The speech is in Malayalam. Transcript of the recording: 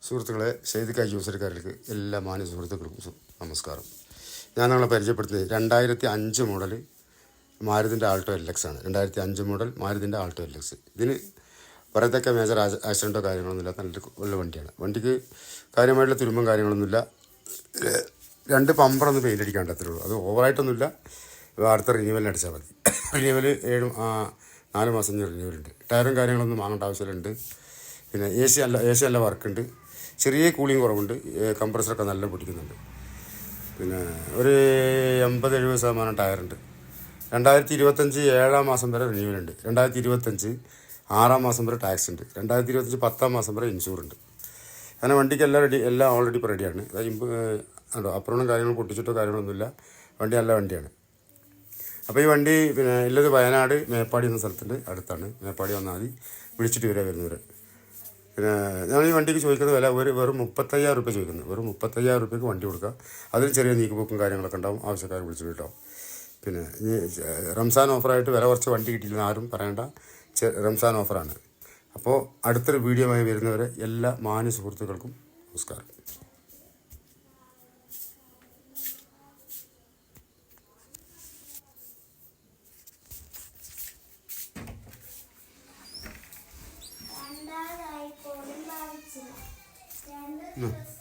സുഹൃത്തുക്കളെ, ഷെയ്ദിക്കായ് ജ്യൂസറിക്കാർക്ക് എല്ലാ മാന്യ സുഹൃത്തുക്കൾക്കും നമസ്കാരം. ഞാൻ നിങ്ങളെ പരിചയപ്പെടുത്തുന്നത് 2005 മോഡൽ മാരുതിൻ്റെ ആൾട്ടോ LX ആണ്. 2005 മോഡൽ മാരുതിൻ്റെ ആൾട്ടോ LX. ഇതിന് പറയത്തക്ക മേജർ ആക്സിഡൻറ്റോ കാര്യങ്ങളൊന്നുമില്ല. നല്ല വണ്ടിയാണ്. വണ്ടിക്ക് കാര്യമായിട്ടുള്ള തുരുമ്പും കാര്യങ്ങളൊന്നുമില്ല. 2 പമ്പറൊന്ന് പെയിൻ്റ് അടിക്കാണ്ട് അത്രേ ഉള്ളൂ. അത് ഓവറായിട്ടൊന്നുമില്ല. അടുത്ത റിന്യൂവലിന് അടിച്ചാൽ മതി. റിന്യൂവൽ 4 മാസം റിന്യൂവലുണ്ട്. ടയറും കാര്യങ്ങളൊന്നും വാങ്ങേണ്ട ആവശ്യമുണ്ട്. പിന്നെ AC നല്ല വർക്കുണ്ട്. ചെറിയ കൂളിങ് കുറവുണ്ട്. കംപ്രസറൊക്കെ നല്ല പിടിക്കുന്നുണ്ട്. പിന്നെ ഒരു 80-70% ടയറുണ്ട്. 2025 7 മാസം വരെ റിന്യൂവലുണ്ട്. 2025 6 മാസം വരെ ടാക്സ് ഉണ്ട്. 2025 10 മാസം വരെ ഇൻഷൂറുണ്ട്. അങ്ങനെ വണ്ടിക്ക് എല്ലാം ഓൾറെഡി ഇപ്പോൾ റെഡിയാണ്. ഉണ്ടോ അപ്പുറവും കാര്യങ്ങളും പൊട്ടിച്ചിട്ടോ കാര്യങ്ങളൊന്നുമില്ല. വണ്ടി നല്ല വണ്ടിയാണ്. അപ്പോൾ ഈ വണ്ടി പിന്നെ ഉള്ളത് വയനാട് മേപ്പാടി എന്ന സ്ഥലത്തിൻ്റെ അടുത്താണ്. മേപ്പാടി വന്നാൽ മതി, വിളിച്ചിട്ട് വരുന്നവർ. പിന്നെ ഞാൻ ഈ വണ്ടിക്ക് ചോദിക്കുന്ന വില വെറും 35,000 രൂപ ചോദിക്കുന്നത്. വെറും 35,000 രൂപയ്ക്ക് വണ്ടി കൊടുക്കുക. അതിൽ ചെറിയ നീക്കുപോക്കും കാര്യങ്ങളൊക്കെ ഉണ്ടാവും. ആവശ്യക്കാർ വിളിച്ചു കേട്ടോ. പിന്നെ ഈ റംസാൻ ഓഫറായിട്ട് വില കുറച്ച് വണ്ടി കിട്ടിയില്ലെന്ന് ആരും പറയേണ്ട. റംസാൻ ഓഫറാണ്. അപ്പോൾ അടുത്തൊരു വീഡിയോയുമായി വരുന്നവരെ എല്ലാ മാന്യ സുഹൃത്തുക്കൾക്കും നമസ്കാരം. രണ്ടാമതായി പോലും ഭാവിച്ചില്ല. 2 ദിവസം